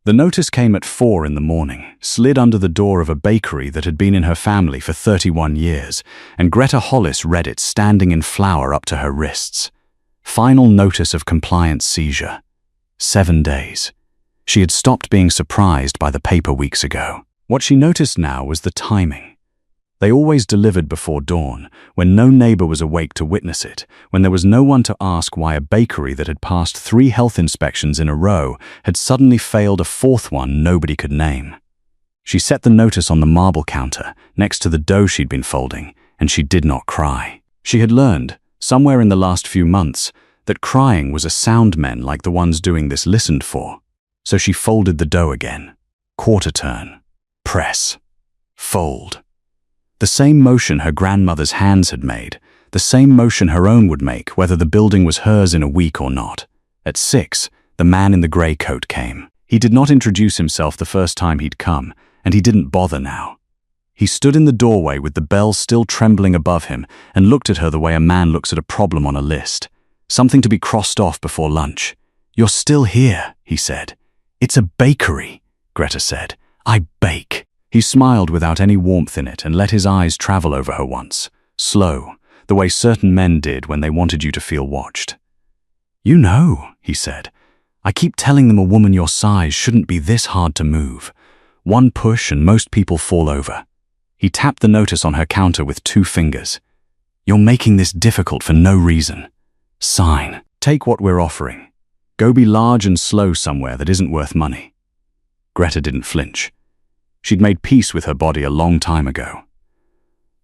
The notice came at 4 in the morning, slid under the door of a bakery that had been in her family for 31 years, and Greta Hollis read it standing in flour up to her wrists. Final notice of compliance seizure. 7 days. She had stopped being surprised by the paper weeks ago. What she noticed now was the timing. They always delivered before dawn, when no neighbor was awake to witness it, when there was no one to ask why a bakery that had passed 3 health inspections in a row had suddenly failed a 4th one nobody could name. She set the notice on the marble counter, next to the dough she'd been folding, and she did not cry. She had learned, somewhere in the last few months, that crying was a sound men like the ones doing this listened for. So she folded the dough again. Quarter turn. Press. Fold. The same motion her grandmother's hands had made, the same motion her own would make whether the building was hers in a week or not. At 6, the man in the grey coat came. He did not introduce himself the first time he'd come, and he didn't bother now. He stood in the doorway with the bell still trembling above him and looked at her the way a man looks at a problem on a list. Something to be crossed off before lunch. "You're still here," he said. "It's a bakery," Greta said. "I bake." He smiled without any warmth in it and let his eyes travel over her once, slow, the way certain men did when they wanted you to feel watched. "You know," he said, "I keep telling them a woman your size shouldn't be this hard to move. One push and most people fall over." He tapped the notice on her counter with 2 fingers. "You're making this difficult for no reason. Sign. Take what we're offering. Go be large and slow somewhere that isn't worth money." Greta didn't flinch. She'd made peace with her body a long time ago.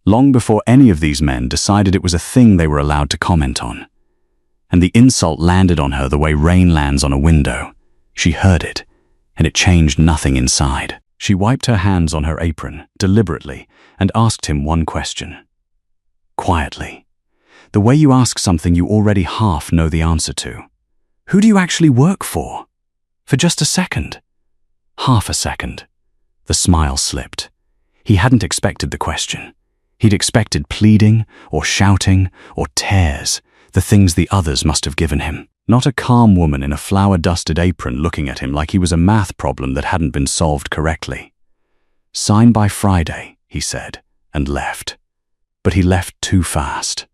Long before any of these men decided it was a thing they were allowed to comment on. And the insult landed on her the way rain lands on a window. She heard it, and it changed nothing inside. She wiped her hands on her apron, deliberately, and asked him one question. Quietly. The way you ask something you already half know the answer to. "Who do you actually work for?" For just a second. Half a second. The smile slipped. He hadn't expected the question. He'd expected pleading, or shouting, or tears, the things the others must have given him. Not a calm woman in a flour-dusted apron looking at him like he was a math problem that hadn't been solved correctly. "Sign by Friday," he said, and left. But he left too fast.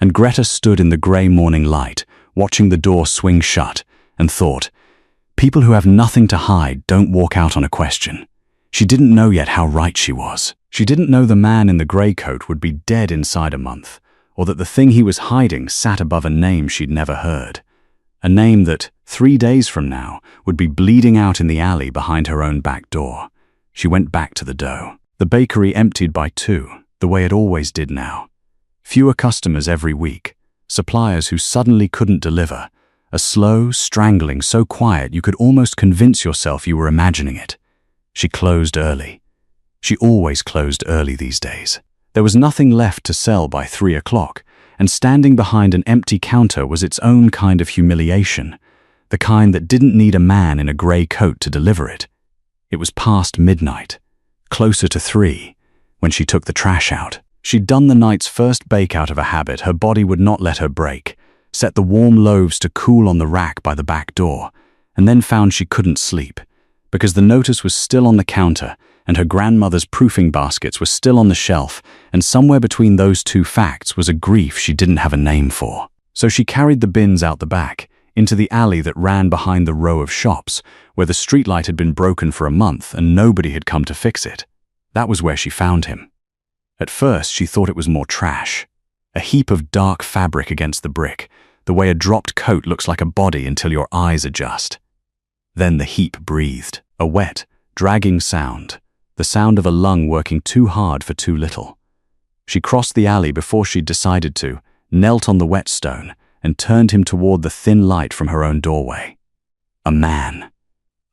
And Greta stood in the grey morning light, watching the door swing shut, and thought, people who have nothing to hide don't walk out on a question. She didn't know yet how right she was. She didn't know the man in the grey coat would be dead inside a month, or that the thing he was hiding sat above a name she'd never heard. A name that, 3 days from now, would be bleeding out in the alley behind her own back door. She went back to the dough. The bakery emptied by 2, the way it always did now. Fewer customers every week, suppliers who suddenly couldn't deliver, a slow, strangling so quiet you could almost convince yourself you were imagining it. She closed early. She always closed early these days. There was nothing left to sell by 3 o'clock, and standing behind an empty counter was its own kind of humiliation, the kind that didn't need a man in a grey coat to deliver it. It was past midnight, closer to 3, when she took the trash out. She'd done the night's first bake out of a habit her body would not let her break, set the warm loaves to cool on the rack by the back door, and then found she couldn't sleep, because the notice was still on the counter, and her grandmother's proofing baskets were still on the shelf, and somewhere between those 2 facts was a grief she didn't have a name for. So she carried the bins out the back, into the alley that ran behind the row of shops, where the streetlight had been broken for a month and nobody had come to fix it. That was where she found him. At first she thought it was more trash. A heap of dark fabric against the brick, the way a dropped coat looks like a body until your eyes adjust. Then the heap breathed, a wet, dragging sound, the sound of a lung working too hard for too little. She crossed the alley before she'd decided to, knelt on the whetstone, and turned him toward the thin light from her own doorway. A man.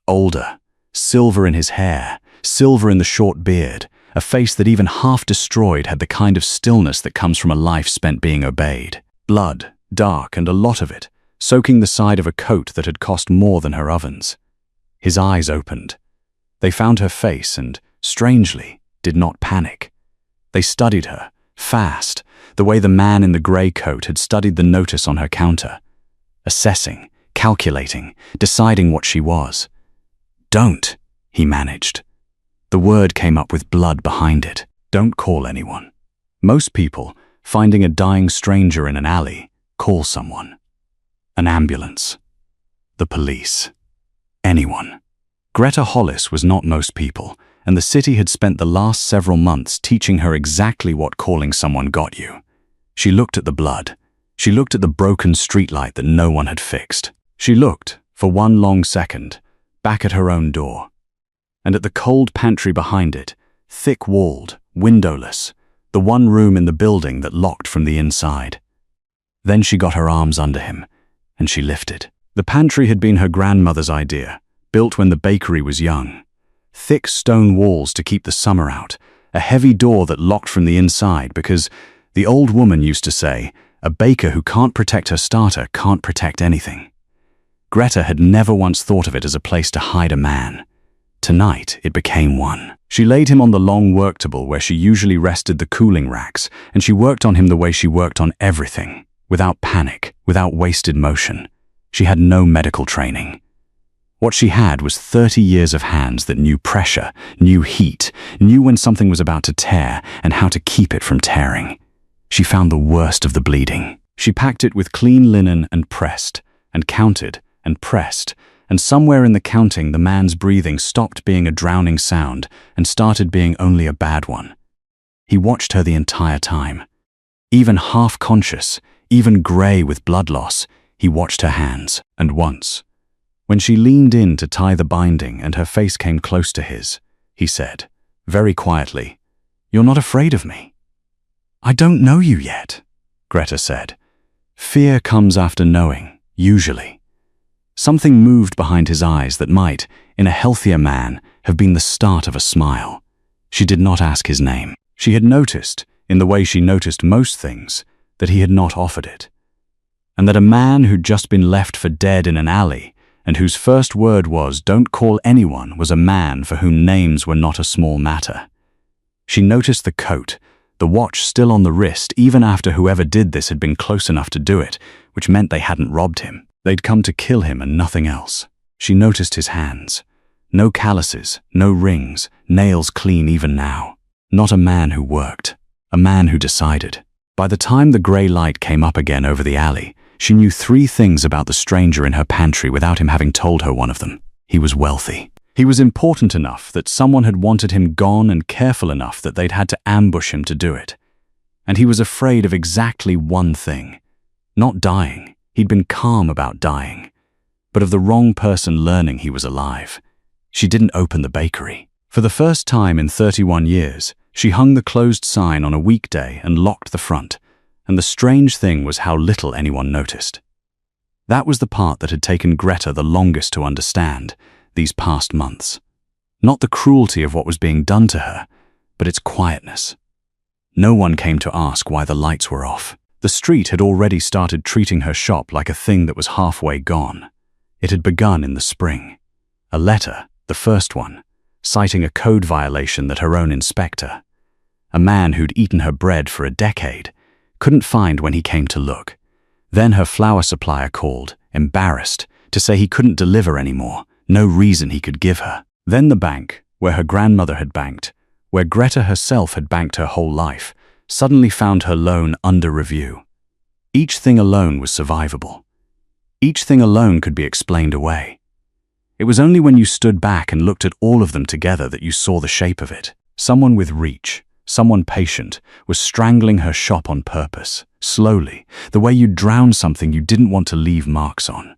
Older, silver in his hair, silver in the short beard, a face that even half destroyed had the kind of stillness that comes from a life spent being obeyed. Blood, dark and a lot of it, soaking the side of a coat that had cost more than her ovens. His eyes opened. They found her face and, strangely, did not panic. They studied her, fast, the way the man in the grey coat had studied the notice on her counter, assessing, calculating, deciding what she was. "Don't," he managed. The word came up with blood behind it. Don't call anyone. Most people, finding a dying stranger in an alley, call someone. An ambulance. The police. Anyone. Greta Hollis was not most people, and the city had spent the last several months teaching her exactly what calling someone got you. She looked at the blood. She looked at the broken streetlight that no one had fixed. She looked, for one long second, back at her own door. And at the cold pantry behind it, thick-walled, windowless, the one room in the building that locked from the inside. Then she got her arms under him, and she lifted. The pantry had been her grandmother's idea, built when the bakery was young. Thick stone walls to keep the summer out, a heavy door that locked from the inside because, the old woman used to say, a baker who can't protect her starter can't protect anything. Greta had never once thought of it as a place to hide a man. Tonight, it became one. She laid him on the long work table where she usually rested the cooling racks, and she worked on him the way she worked on everything, without panic, without wasted motion. She had no medical training. What she had was 30 years of hands that knew pressure, knew heat, knew when something was about to tear and how to keep it from tearing. She found the worst of the bleeding. She packed it with clean linen and pressed, and counted, and pressed, and somewhere in the counting the man's breathing stopped being a drowning sound and started being only a bad one. He watched her the entire time. Even half-conscious, even grey with blood loss, he watched her hands, and once, when she leaned in to tie the binding and her face came close to his, he said, very quietly, "You're not afraid of me?" "I don't know you yet," Greta said. Fear comes after knowing, usually. Something moved behind his eyes that might, in a healthier man, have been the start of a smile. She did not ask his name. She had noticed, in the way she noticed most things, that he had not offered it. And that a man who'd just been left for dead in an alley, and whose first word was, "Don't call anyone," was a man for whom names were not a small matter. She noticed the coat, the watch still on the wrist, even after whoever did this had been close enough to do it, which meant they hadn't robbed him. They'd come to kill him and nothing else. She noticed his hands. No calluses, no rings, nails clean even now. Not a man who worked. A man who decided. By the time the grey light came up again over the alley, she knew 3 things about the stranger in her pantry without him having told her one of them. He was wealthy. He was important enough that someone had wanted him gone and careful enough that they'd had to ambush him to do it. And he was afraid of exactly one thing. Not dying. He'd been calm about dying, but of the wrong person learning he was alive. She didn't open the bakery. For the first time in 31 years, she hung the closed sign on a weekday and locked the front, and the strange thing was how little anyone noticed. That was the part that had taken Greta the longest to understand these past months. Not the cruelty of what was being done to her, but its quietness. No one came to ask why the lights were off. The street had already started treating her shop like a thing that was halfway gone. It had begun in the spring. A letter, the first one, citing a code violation that her own inspector, a man who'd eaten her bread for a decade, couldn't find when he came to look. Then her flour supplier called, embarrassed, to say he couldn't deliver anymore, no reason he could give her. Then the bank, where her grandmother had banked, where Greta herself had banked her whole life, suddenly found her loan under review. Each thing alone was survivable. Each thing alone could be explained away. It was only when you stood back and looked at all of them together that you saw the shape of it. Someone with reach, someone patient, was strangling her shop on purpose, slowly, the way you'd drown something you didn't want to leave marks on.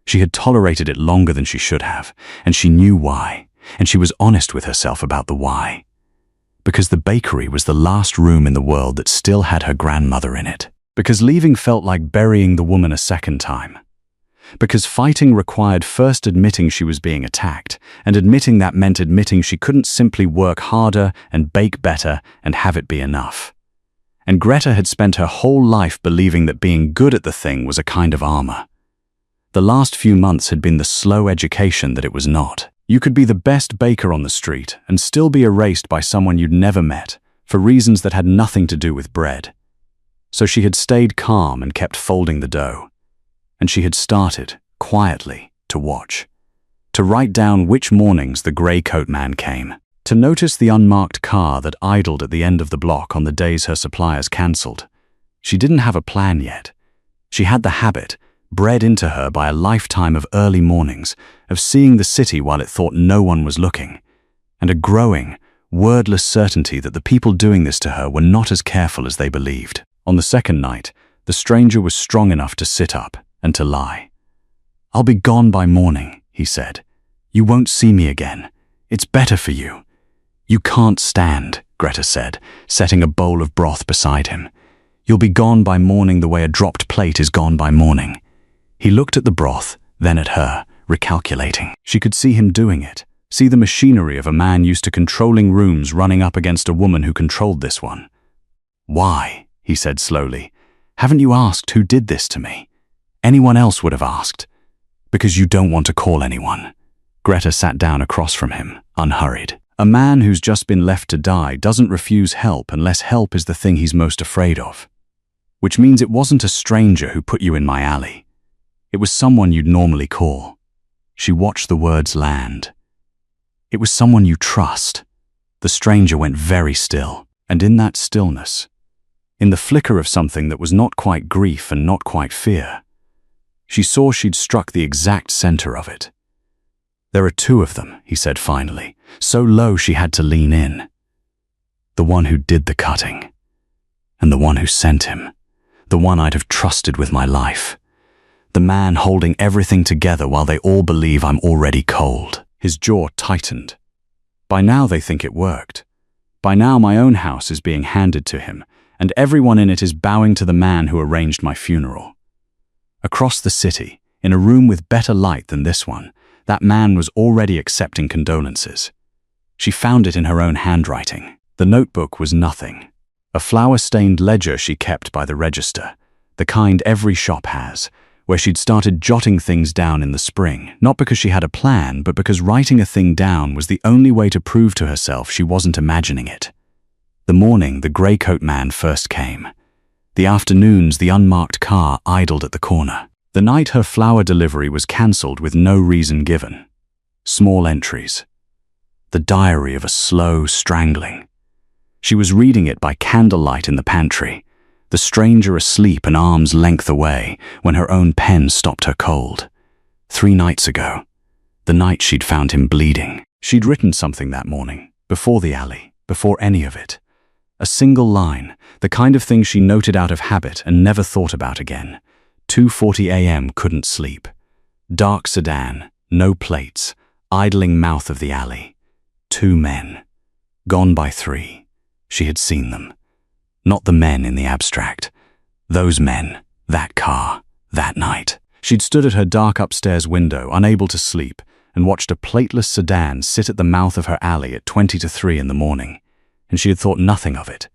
She had tolerated it longer than she should have, and she knew why, and she was honest with herself about the why. Because the bakery was the last room in the world that still had her grandmother in it. Because leaving felt like burying the woman a second time. Because fighting required first admitting she was being attacked, and admitting that meant admitting she couldn't simply work harder and bake better and have it be enough. And Greta had spent her whole life believing that being good at the thing was a kind of armor. The last few months had been the slow education that it was not. You could be the best baker on the street and still be erased by someone you'd never met for reasons that had nothing to do with bread. So she had stayed calm and kept folding the dough. And she had started, quietly, to watch to write down which mornings the grey coat man came, to notice the unmarked car that idled at the end of the block on the days her suppliers cancelled. She didn't have a plan yet. She had the habit, bred into her by a lifetime of early mornings, of seeing the city while it thought no one was looking, and a growing, wordless certainty that the people doing this to her were not as careful as they believed. On the second night, the stranger was strong enough to sit up and to lie. "I'll be gone by morning," he said. "You won't see me again. It's better for you." "You can't stand," Greta said, setting a bowl of broth beside him. "You'll be gone by morning the way a dropped plate is gone by morning." He looked at the broth, then at her, recalculating. She could see him doing it, see the machinery of a man used to controlling rooms running up against a woman who controlled this one. "Why?" he said slowly. "Haven't you asked who did this to me? Anyone else would have asked." "Because you don't want to call anyone." Greta sat down across from him, unhurried. A man who's just been left to die doesn't refuse help unless help is the thing he's most afraid of. Which means it wasn't a stranger who put you in my alley. It was someone you'd normally call. She watched the words land. It was someone you trust. The stranger went very still, and in that stillness, in the flicker of something that was not quite grief and not quite fear, she saw she'd struck the exact center of it. "There are two of them," he said finally, so low she had to lean in. "The one who did the cutting, and the one who sent him, the one I'd have trusted with my life. The man holding everything together while they all believe I'm already cold." His jaw tightened. By now they think it worked. By now my own house is being handed to him, and everyone in it is bowing to the man who arranged my funeral. Across the city, in a room with better light than this one, that man was already accepting condolences. She found it in her own handwriting. The notebook was nothing. A flour-stained ledger she kept by the register, the kind every shop has, where she'd started jotting things down in the spring, not because she had a plan, but because writing a thing down was the only way to prove to herself she wasn't imagining it. The morning the grey coat man first came. The afternoons the unmarked car idled at the corner. The night her flour delivery was cancelled with no reason given. Small entries. The diary of a slow strangling. She was reading it by candlelight in the pantry, the stranger asleep an arm's length away when her own pen stopped her cold. 3 nights ago, the night she'd found him bleeding. She'd written something that morning, before the alley, before any of it. A single line, the kind of thing she noted out of habit and never thought about again. 2:40 a.m. couldn't sleep. Dark sedan, no plates, idling mouth of the alley. 2 men. Gone by 3. She had seen them. Not the men in the abstract. Those men, that car, that night. She'd stood at her dark upstairs window, unable to sleep, and watched a plateless sedan sit at the mouth of her alley at 20 to 3 in the morning. And she had thought nothing of it.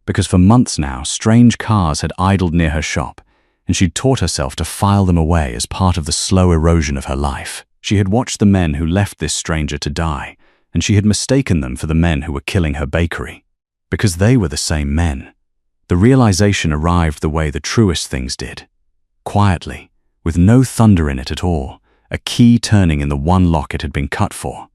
Because for months now, strange cars had idled near her shop, and she'd taught herself to file them away as part of the slow erosion of her life. She had watched the men who left this stranger to die, and she had mistaken them for the men who were killing her bakery. Because they were the same men. The realization arrived the way the truest things did. Quietly, with no thunder in it at all, a key turning in the one lock it had been cut for.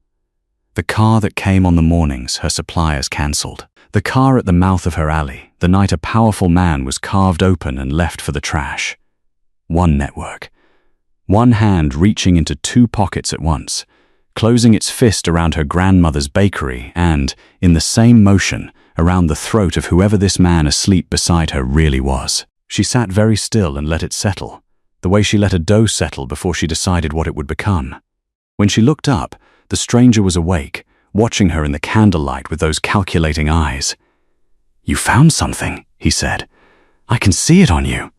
The car that came on the mornings her suppliers cancelled. The car at the mouth of her alley, the night a powerful man was carved open and left for the trash. One network. One hand reaching into 2 pockets at once, closing its fist around her grandmother's bakery and, in the same motion, around the throat of whoever this man asleep beside her really was. She sat very still and let it settle, the way she let a dough settle before she decided what it would become. When she looked up, the stranger was awake, watching her in the candlelight with those calculating eyes. "You found something," he said. "I can see it on you."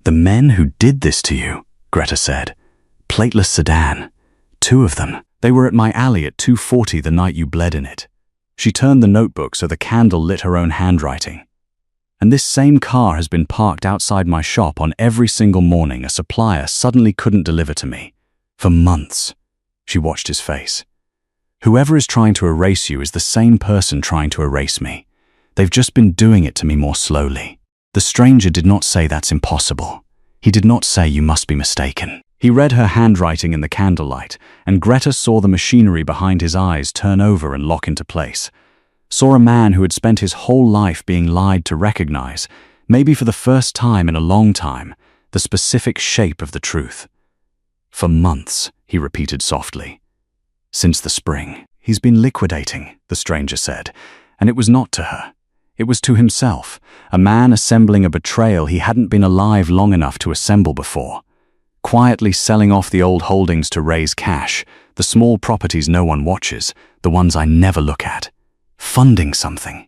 "The men who did this to you," Greta said. "Plateless sedan. 2 of them. They were at my alley at 2:40 the night you bled in it." She turned the notebook so the candle lit her own handwriting. "And this same car has been parked outside my shop on every single morning a supplier suddenly couldn't deliver to me. For months." She watched his face. "Whoever is trying to erase you is the same person trying to erase me. They've just been doing it to me more slowly." The stranger did not say that's impossible. He did not say you must be mistaken. He read her handwriting in the candlelight, and Greta saw the machinery behind his eyes turn over and lock into place. Saw a man who had spent his whole life being lied to recognize, maybe for the first time in a long time, the specific shape of the truth. For months, he repeated softly. Since the spring, he's been liquidating, the stranger said, and it was not to her. It was to himself, a man assembling a betrayal he hadn't been alive long enough to assemble before. Quietly selling off the old holdings to raise cash, the small properties no one watches, the ones I never look at. Funding something.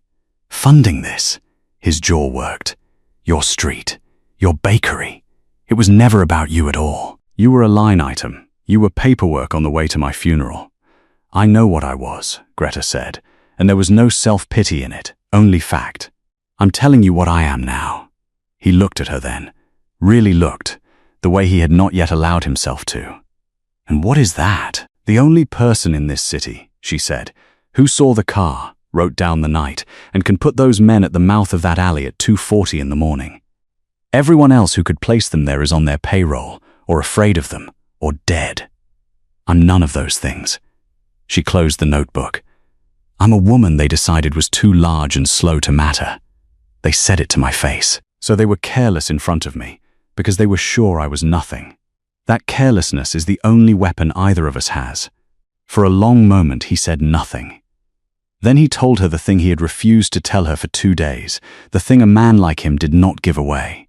Funding this. His jaw worked. Your street. Your bakery. It was never about you at all. You were a line item. You were paperwork on the way to my funeral. I know what I was, Greta said, and there was no self-pity in it, only fact. I'm telling you what I am now. He looked at her then. Really looked. The way he had not yet allowed himself to. And what is that? The only person in this city, she said, who saw the car, wrote down the night, and can put those men at the mouth of that alley at 2:40 in the morning. Everyone else who could place them there is on their payroll, or afraid of them, or dead. I'm none of those things. She closed the notebook. I'm a woman they decided was too large and slow to matter. They said it to my face. So they were careless in front of me, because they were sure I was nothing. That carelessness is the only weapon either of us has. For a long moment he said nothing. Then he told her the thing he had refused to tell her for 2 days, the thing a man like him did not give away.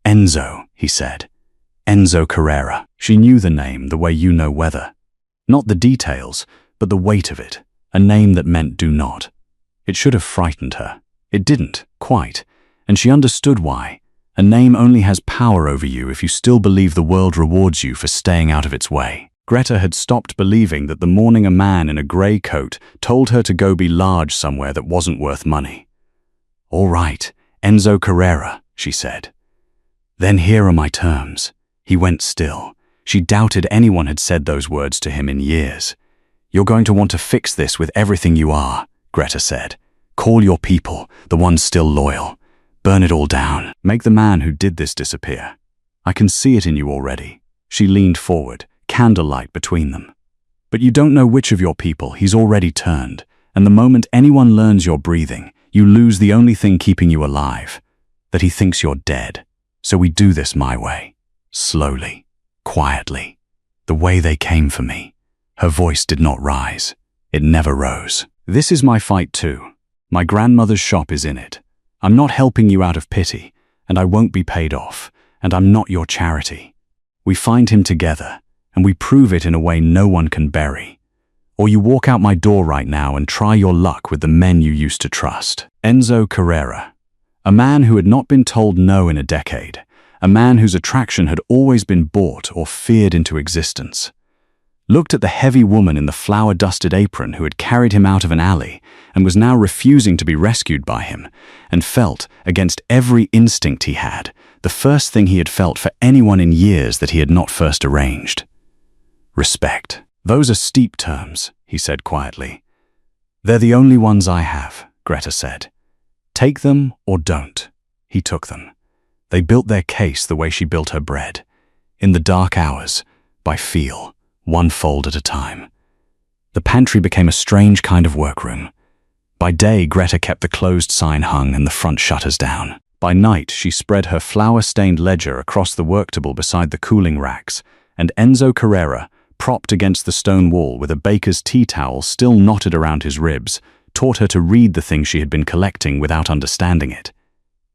Enzo, he said. Enzo Carrera. She knew the name the way you know weather. Not the details, but the weight of it. A name that meant do not. It should have frightened her. It didn't, quite, and she understood why. A name only has power over you if you still believe the world rewards you for staying out of its way. Greta had stopped believing that the morning a man in a grey coat told her to go be large somewhere that wasn't worth money. All right, Enzo Carrera, she said. Then here are my terms. He went still. She doubted anyone had said those words to him in years. You're going to want to fix this with everything you are, Greta said. Call your people, the ones still loyal. Burn it all down. Make the man who did this disappear. I can see it in you already. She leaned forward, candlelight between them. But you don't know which of your people he's already turned, and the moment anyone learns you're breathing, you lose the only thing keeping you alive, that he thinks you're dead. So we do this my way. Slowly, quietly, the way they came for me. Her voice did not rise. It never rose. This is my fight too. My grandmother's shop is in it. I'm not helping you out of pity, and I won't be paid off, and I'm not your charity. We find him together, and we prove it in a way no one can bury. Or you walk out my door right now and try your luck with the men you used to trust. Enzo Carrera, a man who had not been told no in a decade, a man whose attraction had always been bought or feared into existence. Looked at the heavy woman in the flour-dusted apron who had carried him out of an alley and was now refusing to be rescued by him, and felt, against every instinct he had, the first thing he had felt for anyone in years that he had not first arranged. Respect. Those are steep terms, he said quietly. They're the only ones I have, Greta said. Take them or don't. He took them. They built their case the way she built her bread. In the dark hours, by feel. One fold at a time. The pantry became a strange kind of workroom. By day, Greta kept the closed sign hung and the front shutters down. By night, she spread her flour-stained ledger across the work table beside the cooling racks, and Enzo Carrera, propped against the stone wall with a baker's tea towel still knotted around his ribs, taught her to read the thing she had been collecting without understanding it.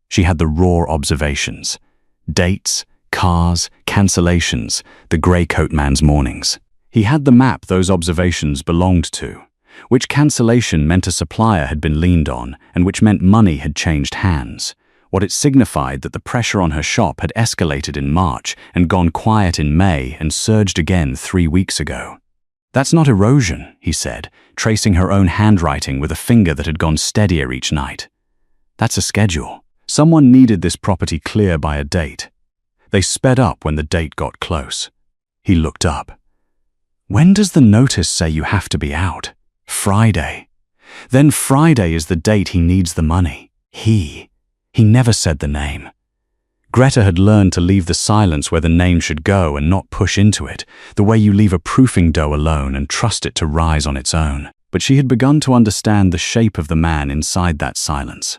She had the raw observations. Dates, cars, cancellations, the grey coat man's mornings. He had the map those observations belonged to, which cancellation meant a supplier had been leaned on and which meant money had changed hands. What it signified that the pressure on her shop had escalated in March and gone quiet in May and surged again 3 weeks ago. That's not erosion, he said, tracing her own handwriting with a finger that had gone steadier each night. That's a schedule. Someone needed this property clear by a date. They sped up when the date got close. He looked up. When does the notice say you have to be out? Friday. Then Friday is the date he needs the money. He never said the name. Greta had learned to leave the silence where the name should go and not push into it, the way you leave a proofing dough alone and trust it to rise on its own. But she had begun to understand the shape of the man inside that silence.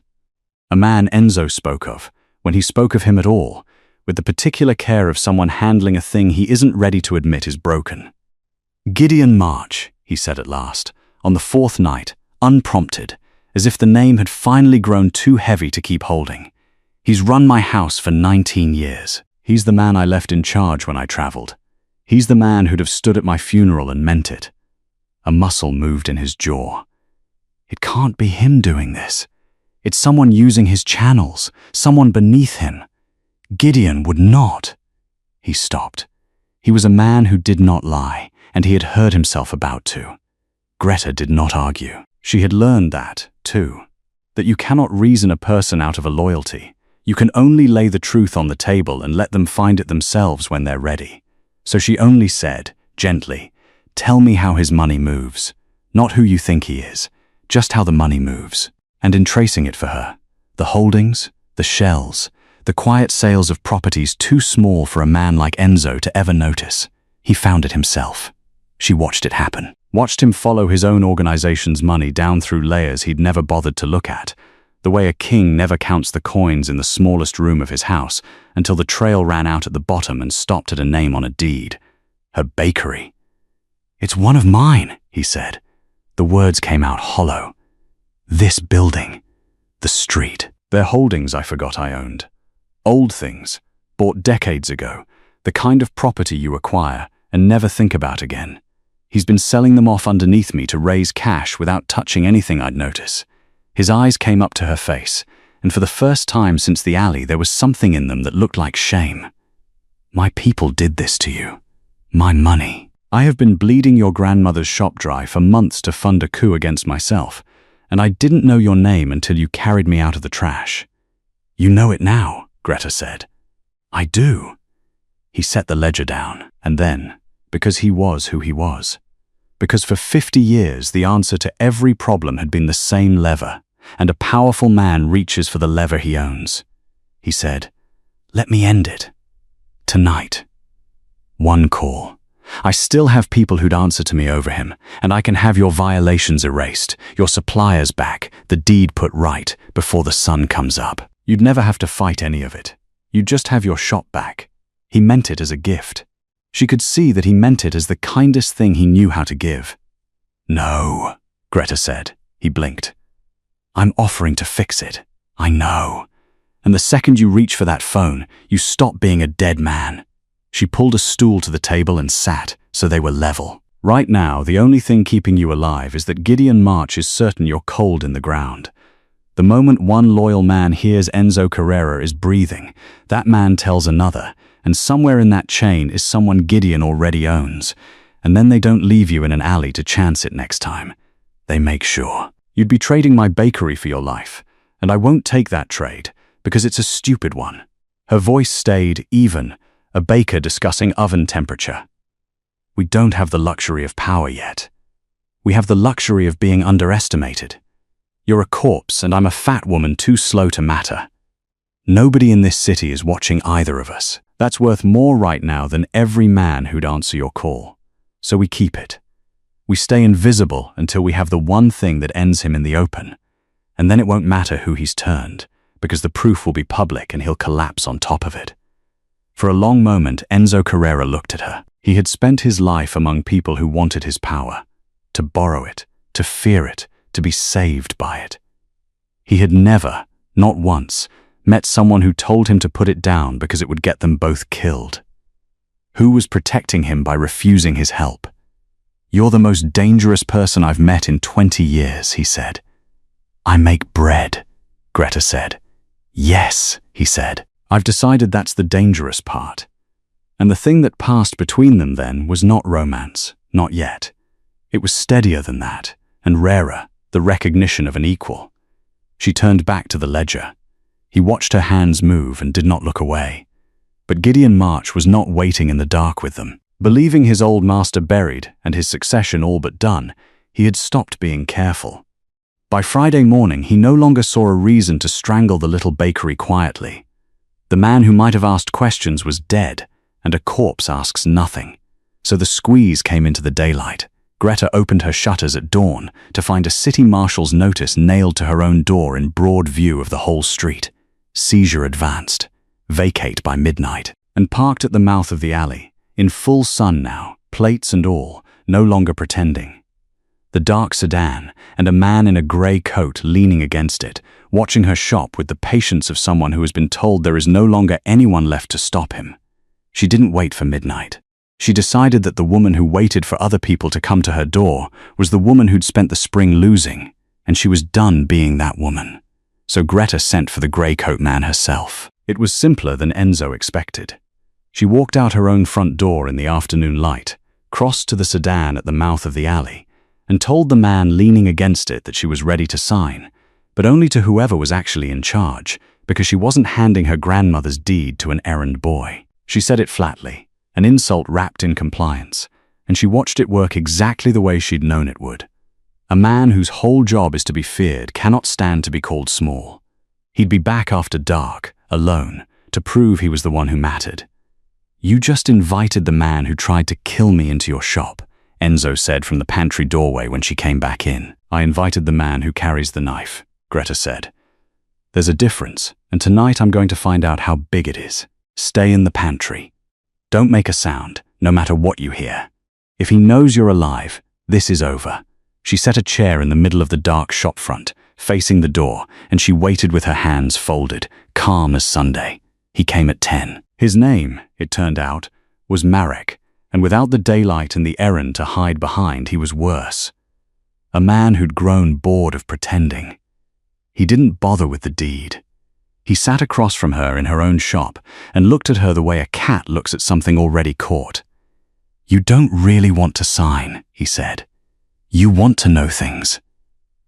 A man Enzo spoke of, when he spoke of him at all, with the particular care of someone handling a thing he isn't ready to admit is broken. Gideon March, he said at last, on the fourth night, unprompted, as if the name had finally grown too heavy to keep holding. He's run my house for 19 years. He's the man I left in charge when I traveled. He's the man who'd have stood at my funeral and meant it. A muscle moved in his jaw. It can't be him doing this. It's someone using his channels, someone beneath him. Gideon would not. He stopped. He was a man who did not lie, and he had heard himself about to. Greta did not argue. She had learned that, too, that you cannot reason a person out of a loyalty. You can only lay the truth on the table and let them find it themselves when they're ready. So she only said, gently, "Tell me how his money moves. Not who you think he is, just how the money moves." And in tracing it for her, the holdings, the shells, the quiet sales of properties too small for a man like Enzo to ever notice, he found it himself. She watched it happen, watched him follow his own organization's money down through layers he'd never bothered to look at, the way a king never counts the coins in the smallest room of his house until the trail ran out at the bottom and stopped at a name on a deed. Her bakery. "It's one of mine," he said. The words came out hollow. "This building. The street." They're holdings I forgot I owned. Old things, bought decades ago, the kind of property you acquire and never think about again. He's been selling them off underneath me to raise cash without touching anything I'd notice. His eyes came up to her face, and for the first time since the alley there was something in them that looked like shame. "My people did this to you. My money. I have been bleeding your grandmother's shop dry for months to fund a coup against myself, and I didn't know your name until you carried me out of the trash." "You know it now," Greta said. "I do." He set the ledger down, and then, because he was who he was, because for 50 years the answer to every problem had been the same lever, and a powerful man reaches for the lever he owns. He said, "Let me end it. Tonight. One call. I still have people who'd answer to me over him, and I can have your violations erased, your suppliers back, the deed put right, before the sun comes up. You'd never have to fight any of it. You'd just have your shop back." He meant it as a gift. She could see that he meant it as the kindest thing he knew how to give. "No," Greta said. He blinked. "I'm offering to fix it. I know. And the second you reach for that phone, you stop being a dead man." She pulled a stool to the table and sat, so they were level. "Right now, the only thing keeping you alive is that Gideon March is certain you're cold in the ground. The moment one loyal man hears Enzo Carrera is breathing, that man tells another, and somewhere in that chain is someone Gideon already owns, and then they don't leave you in an alley to chance it next time. They make sure. You'd be trading my bakery for your life, and I won't take that trade, because it's a stupid one." Her voice stayed even, a baker discussing oven temperature. "We don't have the luxury of power yet. We have the luxury of being underestimated. You're a corpse, and I'm a fat woman too slow to matter. Nobody in this city is watching either of us. That's worth more right now than every man who'd answer your call. So we keep it. We stay invisible until we have the one thing that ends him in the open. And then it won't matter who he's turned, because the proof will be public and he'll collapse on top of it." For a long moment, Enzo Carrera looked at her. He had spent his life among people who wanted his power, to borrow it, to fear it, to be saved by it. He had never, not once, met someone who told him to put it down because it would get them both killed. Who was protecting him by refusing his help? "You're the most dangerous person I've met in 20 years, he said. "I make bread," Greta said. "Yes," he said. "I've decided that's the dangerous part." And the thing that passed between them then was not romance, not yet. It was steadier than that, and rarer, the recognition of an equal. She turned back to the ledger. He watched her hands move and did not look away. But Gideon March was not waiting in the dark with them. Believing his old master buried and his succession all but done, he had stopped being careful. By Friday morning, he no longer saw a reason to strangle the little bakery quietly. The man who might have asked questions was dead, and a corpse asks nothing. So the squeeze came into the daylight. Greta opened her shutters at dawn to find a city marshal's notice nailed to her own door in broad view of the whole street. Seizure advanced. Vacate by midnight. And parked at the mouth of the alley, in full sun now, plates and all, no longer pretending. The dark sedan, and a man in a grey coat leaning against it, watching her shop with the patience of someone who has been told there is no longer anyone left to stop him. She didn't wait for midnight. She decided that the woman who waited for other people to come to her door was the woman who'd spent the spring losing, and she was done being that woman. So Greta sent for the grey coat man herself. It was simpler than Enzo expected. She walked out her own front door in the afternoon light, crossed to the sedan at the mouth of the alley, and told the man leaning against it that she was ready to sign, but only to whoever was actually in charge, because she wasn't handing her grandmother's deed to an errand boy. She said it flatly, an insult wrapped in compliance, and she watched it work exactly the way she'd known it would. A man whose whole job is to be feared cannot stand to be called small. He'd be back after dark, alone, to prove he was the one who mattered. "You just invited the man who tried to kill me into your shop," Enzo said from the pantry doorway when she came back in. "I invited the man who carries the knife," Greta said. "There's a difference, and tonight I'm going to find out how big it is. Stay in the pantry. Don't make a sound, no matter what you hear. If he knows you're alive, this is over." She set a chair in the middle of the dark shop front, facing the door, and she waited with her hands folded, calm as Sunday. He came at 10. His name, it turned out, was Marek, and without the daylight and the errand to hide behind, he was worse. A man who'd grown bored of pretending. He didn't bother with the deed. He sat across from her in her own shop and looked at her the way a cat looks at something already caught. "You don't really want to sign," he said. "You want to know things.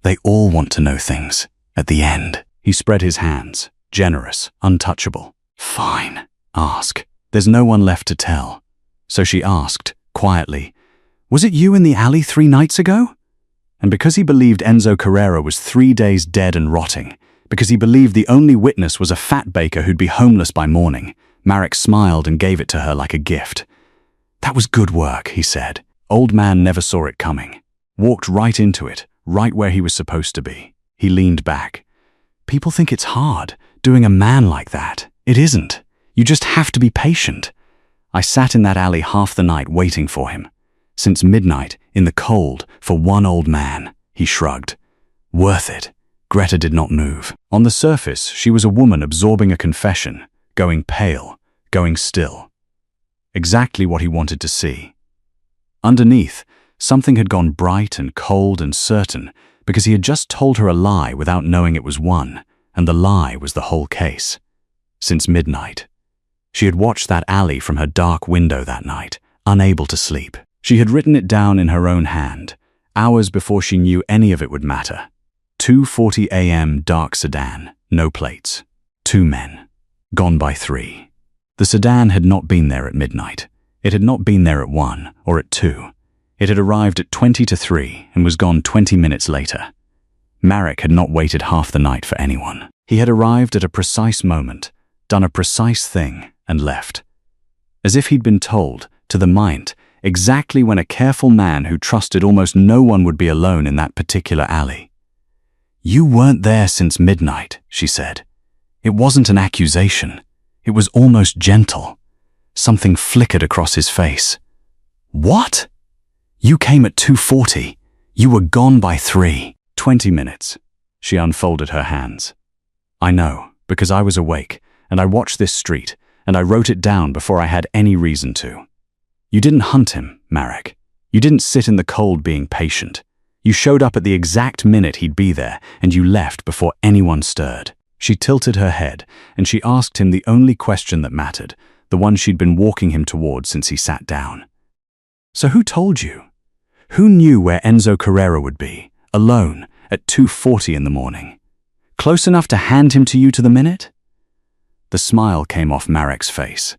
They all want to know things. At the end." He spread his hands, generous, untouchable. "Fine. Ask. There's no one left to tell." So she asked, quietly, "Was it you in the alley 3 nights ago?" And because he believed Enzo Carrera was 3 days dead and rotting, because he believed the only witness was a fat baker who'd be homeless by morning, Marek smiled and gave it to her like a gift. "That was good work," he said. Old man never saw it coming. Walked right into it, right where he was supposed to be. He leaned back. "People think it's hard, doing a man like that. It isn't. You just have to be patient. I sat in that alley half the night waiting for him. Since midnight, in the cold, for one old man." He shrugged. "Worth it." Greta did not move. On the surface, she was a woman absorbing a confession, going pale, going still. Exactly what he wanted to see. Underneath, something had gone bright and cold and certain because he had just told her a lie without knowing it was one, and the lie was the whole case. Since midnight. She had watched that alley from her dark window that night, unable to sleep. She had written it down in her own hand, hours before she knew any of it would matter. 2:40 a.m. dark sedan, no plates. 2 men. Gone by 3. The sedan had not been there at midnight. It had not been there at 1 or at 2. It had arrived at 20 to 3 and was gone 20 minutes later. Marek had not waited half the night for anyone. He had arrived at a precise moment, done a precise thing, and left. As if he'd been told, to the mind, exactly when a careful man who trusted almost no one would be alone in that particular alley. "You weren't there since midnight," she said. It wasn't an accusation. It was almost gentle. Something flickered across his face. "What? You came at 2:40. You were gone by 3. 20 minutes. She unfolded her hands. "I know, because I was awake, and I watched this street, and I wrote it down before I had any reason to. You didn't hunt him, Marek. You didn't sit in the cold being patient. You showed up at the exact minute he'd be there, and you left before anyone stirred." She tilted her head, and she asked him the only question that mattered, the one she'd been walking him toward since he sat down. "So who told you? Who knew where Enzo Carrera would be, alone, at 2:40 in the morning? Close enough to hand him to you to the minute?" The smile came off Marek's face.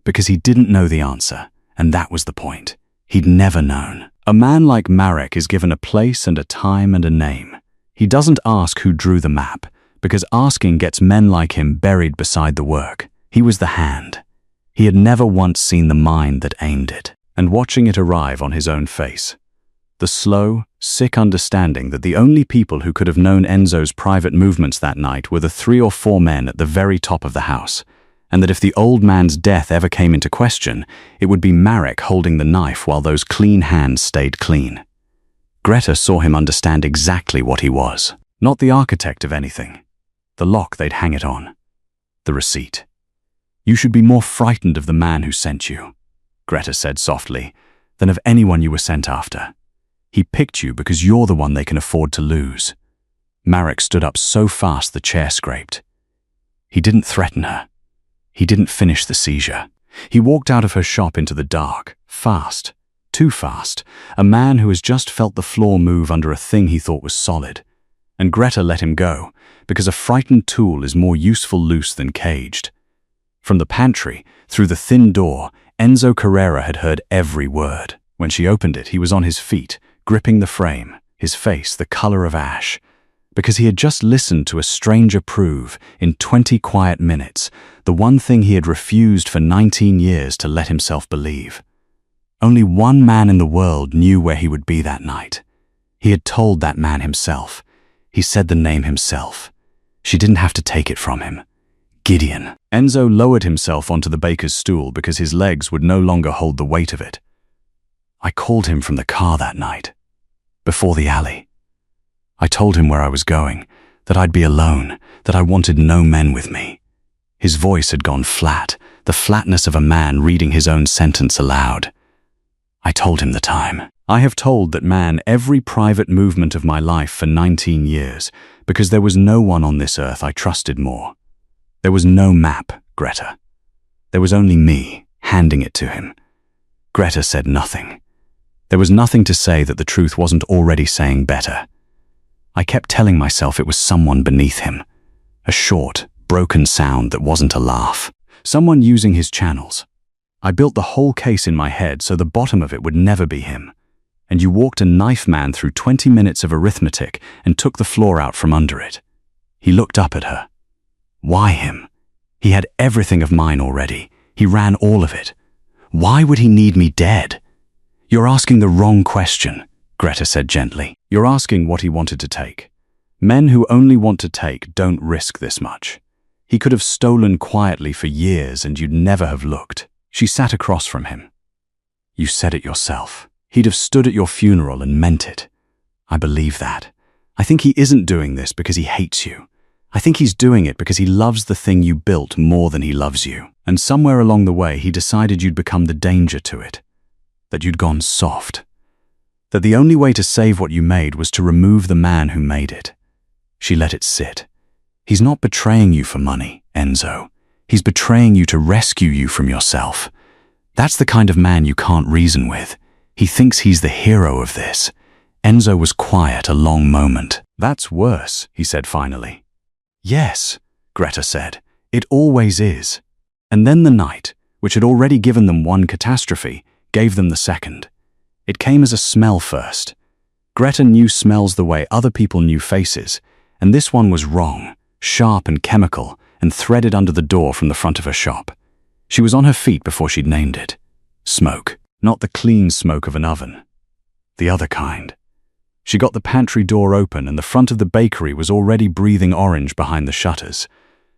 Because he didn't know the answer, and that was the point. He'd never known. A man like Marek is given a place and a time and a name. He doesn't ask who drew the map, because asking gets men like him buried beside the work. He was the hand. He had never once seen the mind that aimed it, and watching it arrive on his own face. The slow, sick understanding that the only people who could have known Enzo's private movements that night were the 3 or 4 men at the very top of the house, and that if the old man's death ever came into question, it would be Marek holding the knife while those clean hands stayed clean. Greta saw him understand exactly what he was. Not the architect of anything. The lock they'd hang it on. The receipt. "You should be more frightened of the man who sent you," Greta said softly, "than of anyone you were sent after. He picked you because you're the one they can afford to lose." Marek stood up so fast the chair scraped. He didn't threaten her. He didn't finish the seizure. He walked out of her shop into the dark, fast, too fast, a man who has just felt the floor move under a thing he thought was solid. And Greta let him go, because a frightened tool is more useful loose than caged. From the pantry, through the thin door, Enzo Carrera had heard every word. When she opened it, he was on his feet, gripping the frame, his face the color of ash, because he had just listened to a stranger prove, in 20 quiet minutes, the one thing he had refused for 19 years to let himself believe. Only one man in the world knew where he would be that night. He had told that man himself. He said the name himself. She didn't have to take it from him. Gideon. Enzo lowered himself onto the baker's stool because his legs would no longer hold the weight of it. "I called him from the car that night, before the alley. I told him where I was going, that I'd be alone, that I wanted no men with me." His voice had gone flat, the flatness of a man reading his own sentence aloud. "I told him the time. I have told that man every private movement of my life for 19 years, because there was no one on this earth I trusted more. There was no map, Greta. There was only me, handing it to him." Greta said nothing. There was nothing to say that the truth wasn't already saying better. "I kept telling myself it was someone beneath him. A short, broken sound that wasn't a laugh. Someone using his channels. I built the whole case in my head so the bottom of it would never be him. And you walked a knife man through 20 minutes of arithmetic and took the floor out from under it." He looked up at her. "Why him? He had everything of mine already. He ran all of it. Why would he need me dead?" "You're asking the wrong question," Greta said gently. "You're asking what he wanted to take. Men who only want to take don't risk this much. He could have stolen quietly for years and you'd never have looked." She sat across from him. "You said it yourself. He'd have stood at your funeral and meant it. I believe that. I think he isn't doing this because he hates you. I think he's doing it because he loves the thing you built more than he loves you. And somewhere along the way, he decided you'd become the danger to it. That you'd gone soft. That the only way to save what you made was to remove the man who made it." She let it sit. "He's not betraying you for money, Enzo. He's betraying you to rescue you from yourself. That's the kind of man you can't reason with. He thinks he's the hero of this." Enzo was quiet a long moment. "That's worse," he said finally. "Yes," Greta said. "It always is." And then the night, which had already given them one catastrophe, gave them the second. It came as a smell first. Greta knew smells the way other people knew faces, and this one was wrong, sharp and chemical, and threaded under the door from the front of her shop. She was on her feet before she'd named it. Smoke. Not the clean smoke of an oven. The other kind. She got the pantry door open and the front of the bakery was already breathing orange behind the shutters.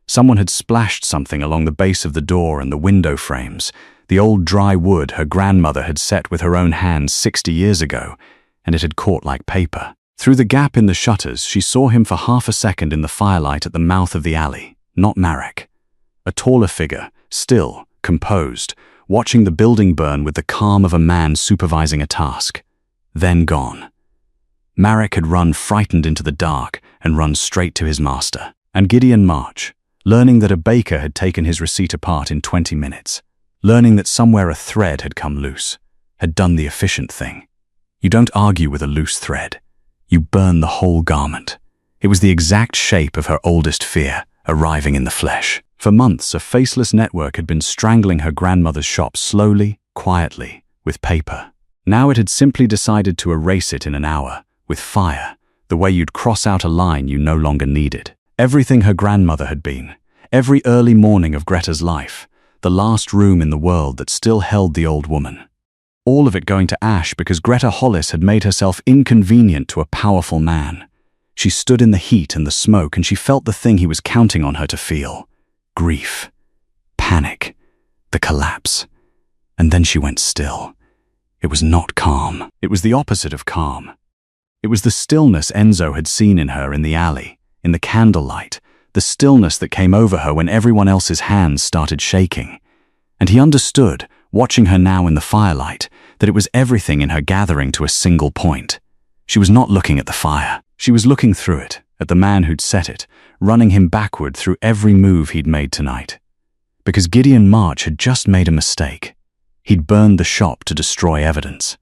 Someone had splashed something along the base of the door and the window frames, the old dry wood her grandmother had set with her own hands 60 years ago, and it had caught like paper. Through the gap in the shutters, she saw him for half a second in the firelight at the mouth of the alley, not Marek. A taller figure, still, composed, watching the building burn with the calm of a man supervising a task. Then gone. Marek had run frightened into the dark and run straight to his master. And Gideon March, learning that a baker had taken his receipt apart in 20 minutes. Learning that somewhere a thread had come loose, had done the efficient thing. You don't argue with a loose thread. You burn the whole garment. It was the exact shape of her oldest fear, arriving in the flesh. For months, a faceless network had been strangling her grandmother's shop slowly, quietly, with paper. Now it had simply decided to erase it in an hour, with fire, the way you'd cross out a line you no longer needed. Everything her grandmother had been, every early morning of Greta's life, the last room in the world that still held the old woman. All of it going to ash because Greta Hollis had made herself inconvenient to a powerful man. She stood in the heat and the smoke, and she felt the thing he was counting on her to feel. Grief. Panic. The collapse. And then she went still. It was not calm. It was the opposite of calm. It was the stillness Enzo had seen in her in the alley, in the candlelight, the stillness that came over her when everyone else's hands started shaking. And he understood, watching her now in the firelight, that it was everything in her gathering to a single point. She was not looking at the fire. She was looking through it, at the man who'd set it, running him backward through every move he'd made tonight. Because Gideon March had just made a mistake. He'd burned the shop to destroy evidence.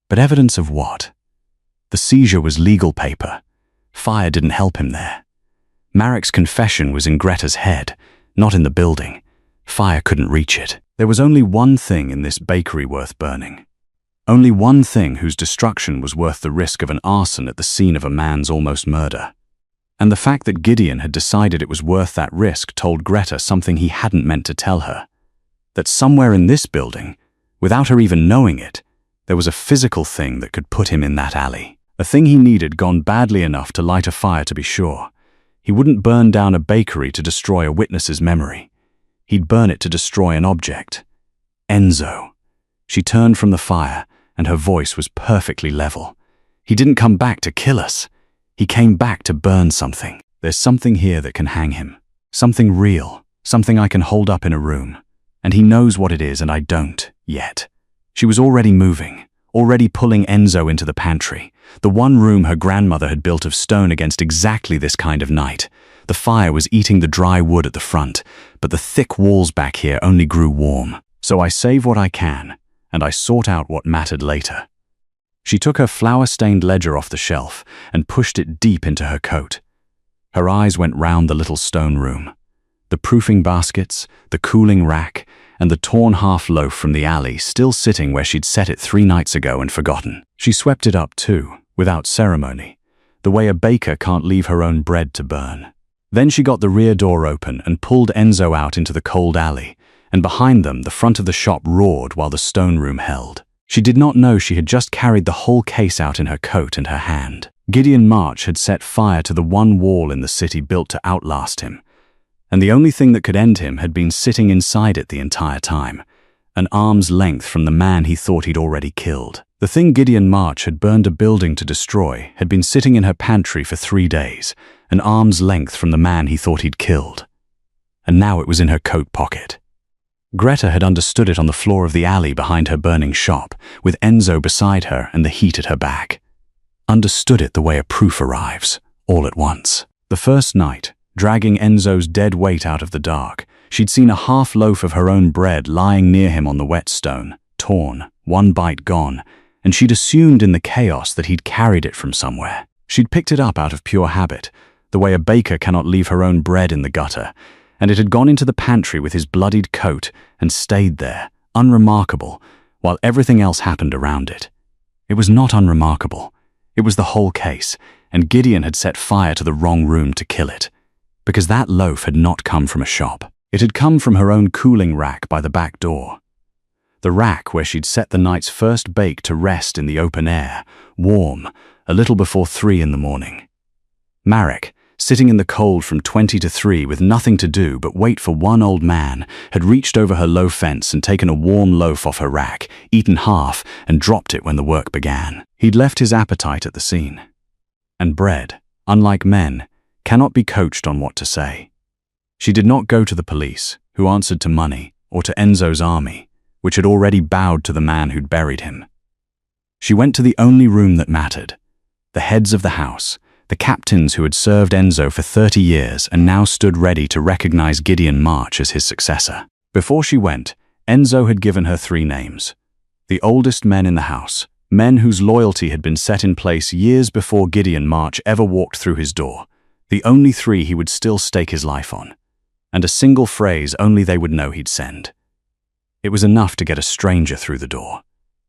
But evidence of what? The seizure was legal paper. Fire didn't help him there. Marek's confession was in Greta's head, not in the building. Fire couldn't reach it. There was only one thing in this bakery worth burning. Only one thing whose destruction was worth the risk of an arson at the scene of a man's almost murder. And the fact that Gideon had decided it was worth that risk told Greta something he hadn't meant to tell her. That somewhere in this building, without her even knowing it, there was a physical thing that could put him in that alley. A thing he needed gone badly enough to light a fire, to be sure. He wouldn't burn down a bakery to destroy a witness's memory. He'd burn it to destroy an object. Enzo. She turned from the fire, and her voice was perfectly level. He didn't come back to kill us. He came back to burn something. There's something here that can hang him. Something real. Something I can hold up in a room. And he knows what it is, and I don't, yet. She was already moving, already pulling Enzo into the pantry, the one room her grandmother had built of stone against exactly this kind of night. The fire was eating the dry wood at the front, but the thick walls back here only grew warm. So I save what I can, and I sort out what mattered later. She took her flour-stained ledger off the shelf and pushed it deep into her coat. Her eyes went round the little stone room. The proofing baskets, the cooling rack, and the torn half-loaf from the alley still sitting where she'd set it 3 nights ago and forgotten. She swept it up too, without ceremony, the way a baker can't leave her own bread to burn. Then she got the rear door open and pulled Enzo out into the cold alley, and behind them the front of the shop roared while the stone room held. She did not know she had just carried the whole case out in her coat and her hand. Gideon March had set fire to the one wall in the city built to outlast him, and the only thing that could end him had been sitting inside it the entire time, an arm's length from the man he thought he'd already killed. The thing Gideon March had burned a building to destroy had been sitting in her pantry for 3 days, an arm's length from the man he thought he'd killed. And now it was in her coat pocket. Greta had understood it on the floor of the alley behind her burning shop, with Enzo beside her and the heat at her back. Understood it the way a proof arrives, all at once. The first night, dragging Enzo's dead weight out of the dark, she'd seen a half loaf of her own bread lying near him on the whetstone, torn, one bite gone, and she'd assumed in the chaos that he'd carried it from somewhere. She'd picked it up out of pure habit, the way a baker cannot leave her own bread in the gutter, and it had gone into the pantry with his bloodied coat and stayed there, unremarkable, while everything else happened around it. It was not unremarkable. It was the whole case, and Gideon had set fire to the wrong room to kill it. Because that loaf had not come from a shop. It had come from her own cooling rack by the back door. The rack where she'd set the night's first bake to rest in the open air, warm, a little before 3 in the morning. Marek, sitting in the cold from 20 to 3 with nothing to do but wait for one old man, had reached over her low fence and taken a warm loaf off her rack, eaten half, and dropped it when the work began. He'd left his appetite at the scene. And bread, unlike men, cannot be coached on what to say. She did not go to the police, who answered to money, or to Enzo's army, which had already bowed to the man who'd buried him. She went to the only room that mattered, the heads of the house, the captains who had served Enzo for 30 years and now stood ready to recognize Gideon March as his successor. Before she went, Enzo had given her 3 names. The oldest men in the house, men whose loyalty had been set in place years before Gideon March ever walked through his door, the only 3 he would still stake his life on, and a single phrase only they would know he'd send. It was enough to get a stranger through the door.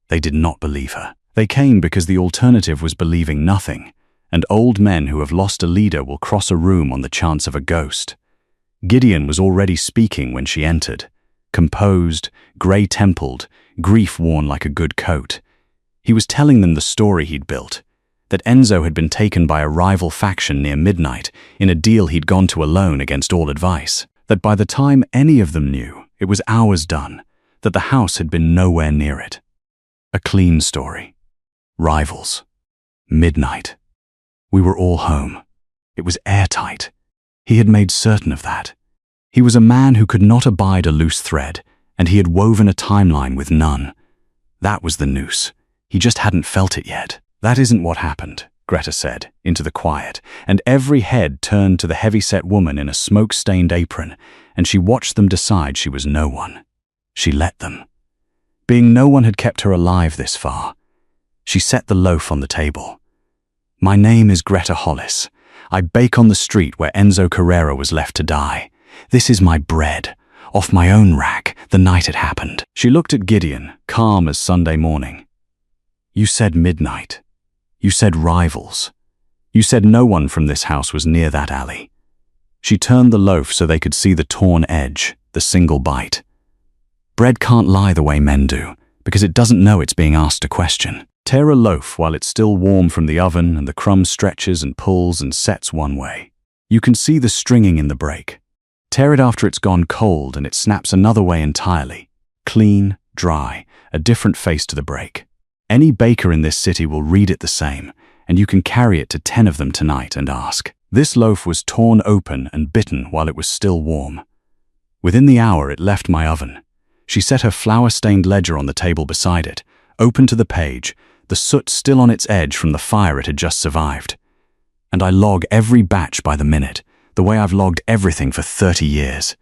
They did not believe her. They came because the alternative was believing nothing, and old men who have lost a leader will cross a room on the chance of a ghost. Gideon was already speaking when she entered, composed, grey-templed, grief worn like a good coat. He was telling them the story he'd built, that Enzo had been taken by a rival faction near midnight in a deal he'd gone to alone against all advice, that by the time any of them knew, it was hours done, that the house had been nowhere near it. A clean story. Rivals. Midnight. We were all home. It was airtight. He had made certain of that. He was a man who could not abide a loose thread, and he had woven a timeline with none. That was the noose. He just hadn't felt it yet. That isn't what happened, Greta said, into the quiet, and every head turned to the heavy-set woman in a smoke-stained apron, and she watched them decide she was no one. She let them. Being no one had kept her alive this far. She set the loaf on the table. My name is Greta Hollis. I bake on the street where Enzo Carrera was left to die. This is my bread, off my own rack, the night it happened. She looked at Gideon, calm as Sunday morning. You said midnight. You said rivals. You said no one from this house was near that alley. She turned the loaf so they could see the torn edge, the single bite. Bread can't lie the way men do, because it doesn't know it's being asked a question. Tear a loaf while it's still warm from the oven and the crumb stretches and pulls and sets one way. You can see the stringing in the break. Tear it after it's gone cold and it snaps another way entirely. Clean, dry, a different face to the break. Any baker in this city will read it the same, and you can carry it to 10 of them tonight and ask. This loaf was torn open and bitten while it was still warm. Within the hour it left my oven. She set her flour-stained ledger on the table beside it, open to the page, the soot still on its edge from the fire it had just survived. And I log every batch by the minute, the way I've logged everything for 30 years.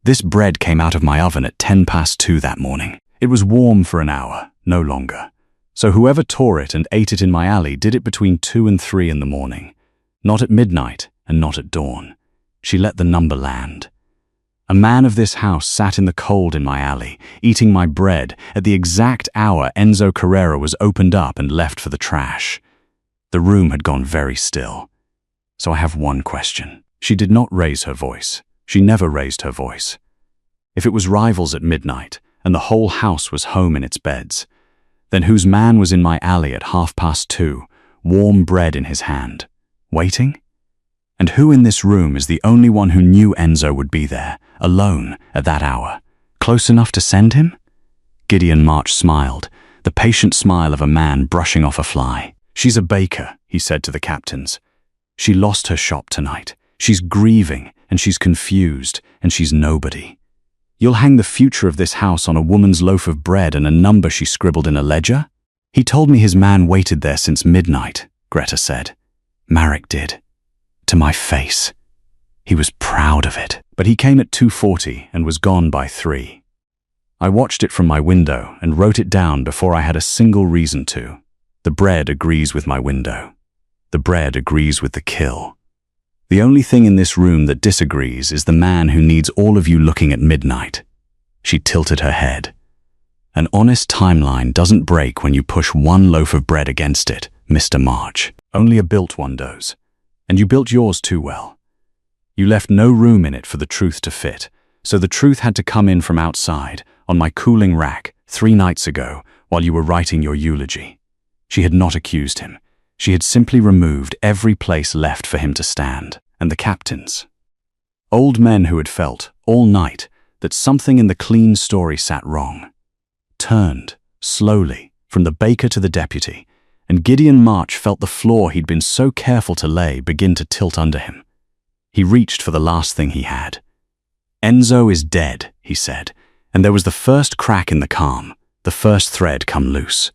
This bread came out of my oven at 2:10 that morning. It was warm for an hour, no longer. So whoever tore it and ate it in my alley did it between 2 and 3 in the morning. Not at midnight and not at dawn. She let the number land. A man of this house sat in the cold in my alley, eating my bread at the exact hour Enzo Carrera was opened up and left for the trash. The room had gone very still. So I have one question. She did not raise her voice. She never raised her voice. If it was rivals at midnight, and the whole house was home in its beds, then whose man was in my alley at 2:30, warm bread in his hand, waiting? And who in this room is the only one who knew Enzo would be there, alone, at that hour, close enough to send him? Gideon March smiled, the patient smile of a man brushing off a fly. She's a baker, he said to the captains. She lost her shop tonight. She's grieving, and she's confused, and she's nobody. You'll hang the future of this house on a woman's loaf of bread and a number she scribbled in a ledger? He told me his man waited there since midnight, Greta said. Marek did. To my face. He was proud of it. But he came at 2:40 and was gone by 3. I watched it from my window and wrote it down before I had a single reason to. The bread agrees with my window. The bread agrees with the kill. The only thing in this room that disagrees is the man who needs all of you looking at midnight. She tilted her head. An honest timeline doesn't break when you push one loaf of bread against it, Mr. March. Only a built one does. And you built yours too well. You left no room in it for the truth to fit, so the truth had to come in from outside, on my cooling rack, 3 nights ago, while you were writing your eulogy. She had not accused him. She had simply removed every place left for him to stand. And the captains. Old men who had felt, all night, that something in the clean story sat wrong. Turned, slowly, from the baker to the deputy, and Gideon March felt the floor he'd been so careful to lay begin to tilt under him. He reached for the last thing he had. Enzo is dead, he said, and there was the first crack in the calm, the first thread come loose.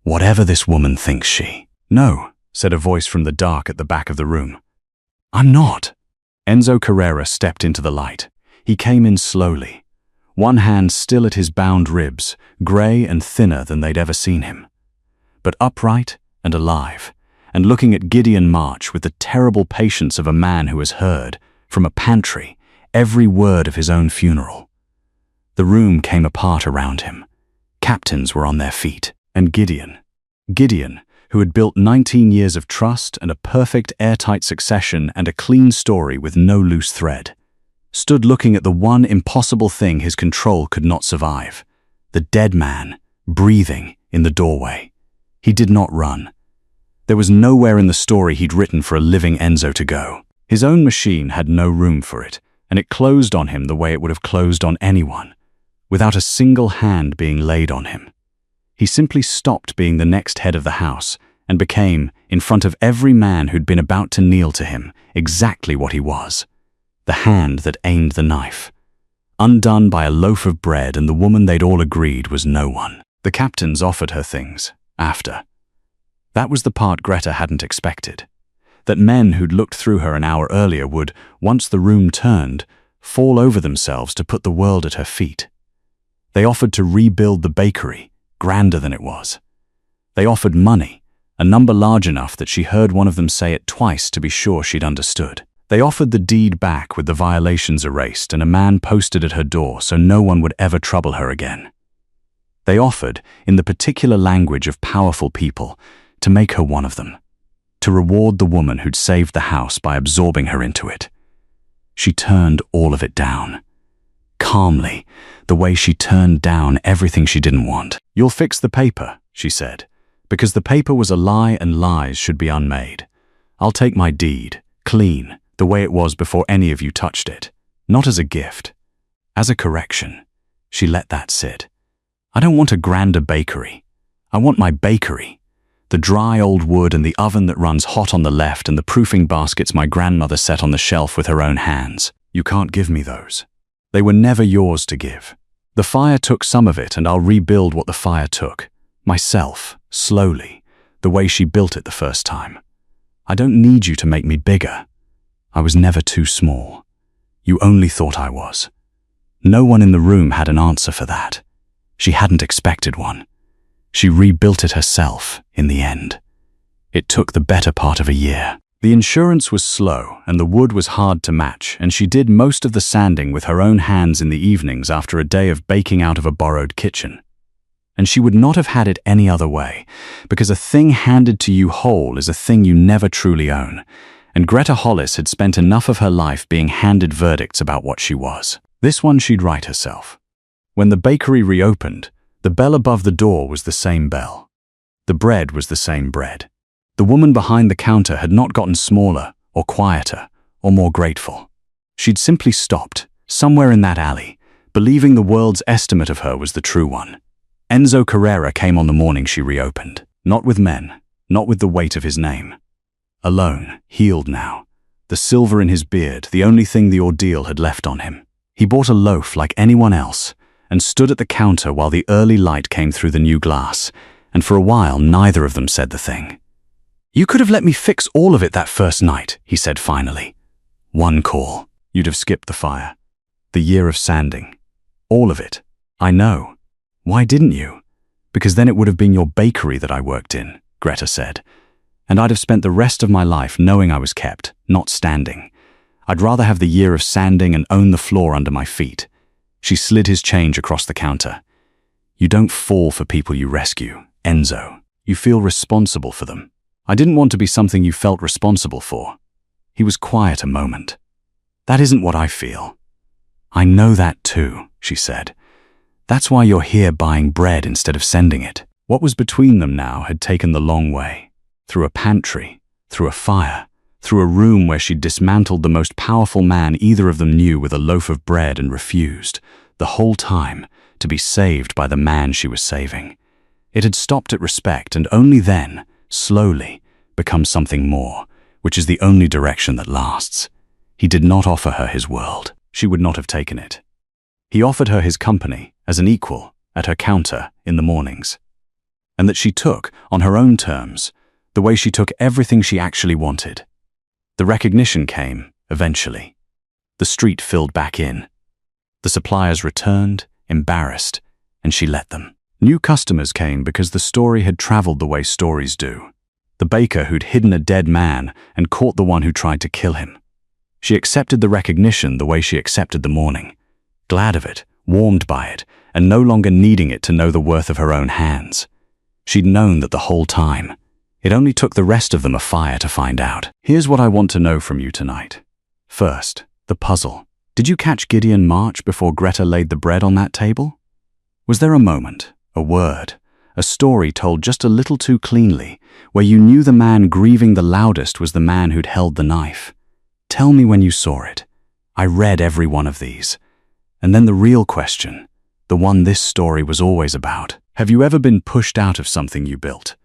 Whatever this woman thinks she. No, said a voice from the dark at the back of the room. I'm not. Enzo Carrera stepped into the light. He came in slowly, one hand still at his bound ribs, grey and thinner than they'd ever seen him, but upright and alive, and looking at Gideon March with the terrible patience of a man who has heard, from a pantry, every word of his own funeral. The room came apart around him. Captains were on their feet, and Gideon, who had built 19 years of trust and a perfect airtight succession and a clean story with no loose thread, stood looking at the one impossible thing his control could not survive, the dead man, breathing in the doorway. He did not run. There was nowhere in the story he'd written for a living Enzo to go. His own machine had no room for it, and it closed on him the way it would have closed on anyone, without a single hand being laid on him. He simply stopped being the next head of the house and became, in front of every man who'd been about to kneel to him, exactly what he was: the hand that aimed the knife. Undone by a loaf of bread, and the woman they'd all agreed was no one. The captains offered her things after. That was the part Greta hadn't expected. That men who'd looked through her an hour earlier would, once the room turned, fall over themselves to put the world at her feet. They offered to rebuild the bakery, grander than it was. They offered money, a number large enough that she heard one of them say it twice to be sure she'd understood. They offered the deed back with the violations erased and a man posted at her door so no one would ever trouble her again. They offered, in the particular language of powerful people, to make her one of them, to reward the woman who'd saved the house by absorbing her into it. She turned all of it down. Calmly, the way she turned down everything she didn't want. "You'll fix the paper," she said, "because the paper was a lie and lies should be unmade. I'll take my deed, clean, the way it was before any of you touched it, not as a gift, as a correction." She let that sit. "I don't want a grander bakery. I want my bakery. The dry old wood and the oven that runs hot on the left and the proofing baskets my grandmother set on the shelf with her own hands. You can't give me those. They were never yours to give. The fire took some of it and I'll rebuild what the fire took. Myself, slowly, the way she built it the first time. I don't need you to make me bigger. I was never too small. You only thought I was." No one in the room had an answer for that. She hadn't expected one. She rebuilt it herself, in the end. It took the better part of a year. The insurance was slow, and the wood was hard to match, and she did most of the sanding with her own hands in the evenings after a day of baking out of a borrowed kitchen. And she would not have had it any other way, because a thing handed to you whole is a thing you never truly own, and Greta Hollis had spent enough of her life being handed verdicts about what she was. This one she'd write herself. When the bakery reopened, the bell above the door was the same bell. The bread was the same bread. The woman behind the counter had not gotten smaller, or quieter, or more grateful. She'd simply stopped, somewhere in that alley, believing the world's estimate of her was the true one. Enzo Carrera came on the morning she reopened. Not with men, not with the weight of his name. Alone, healed now. The silver in his beard, the only thing the ordeal had left on him. He bought a loaf like anyone else, and stood at the counter while the early light came through the new glass, and for a while neither of them said the thing. "You could have let me fix all of it that first night," he said finally. "One call. You'd have skipped the fire. The year of sanding. All of it. I know. Why didn't you?" "Because then it would have been your bakery that I worked in," Greta said. "And I'd have spent the rest of my life knowing I was kept, not standing. I'd rather have the year of sanding and own the floor under my feet." She slid his change across the counter. "You don't fall for people you rescue, Enzo. You feel responsible for them. I didn't want to be something you felt responsible for." He was quiet a moment. "That isn't what I feel." "I know that too," she said. "That's why you're here buying bread instead of sending it." What was between them now had taken the long way. Through a pantry, through a fire, through a room where she'd dismantled the most powerful man either of them knew with a loaf of bread and refused, the whole time, to be saved by the man she was saving. It had stopped at respect and only then, slowly, become something more, which is the only direction that lasts. He did not offer her his world. She would not have taken it. He offered her his company, as an equal, at her counter in the mornings. And that she took, on her own terms, the way she took everything she actually wanted. The recognition came, eventually. The street filled back in. The suppliers returned, embarrassed, and she let them. New customers came because the story had traveled the way stories do. The baker who'd hidden a dead man and caught the one who tried to kill him. She accepted the recognition the way she accepted the mourning. Glad of it, warmed by it, and no longer needing it to know the worth of her own hands. She'd known that the whole time. It only took the rest of them a fire to find out. Here's what I want to know from you tonight. First, the puzzle. Did you catch Gideon March before Greta laid the bread on that table? Was there a moment, a word, a story told just a little too cleanly, where you knew the man grieving the loudest was the man who'd held the knife? Tell me when you saw it. I read every one of these. And then the real question, the one this story was always about. Have you ever been pushed out of something you built?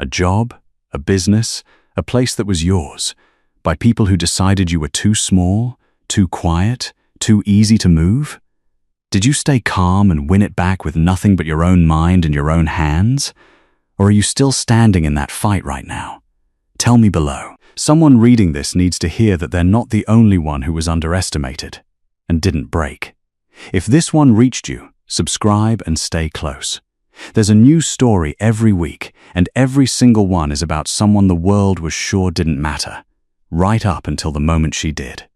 A job, a business, a place that was yours, by people who decided you were too small, too quiet, too easy to move? Did you stay calm and win it back with nothing but your own mind and your own hands? Or are you still standing in that fight right now? Tell me below. Someone reading this needs to hear that they're not the only one who was underestimated and didn't break. If this one reached you, subscribe and stay close. There's a new story every week, and every single one is about someone the world was sure didn't matter, right up until the moment she did.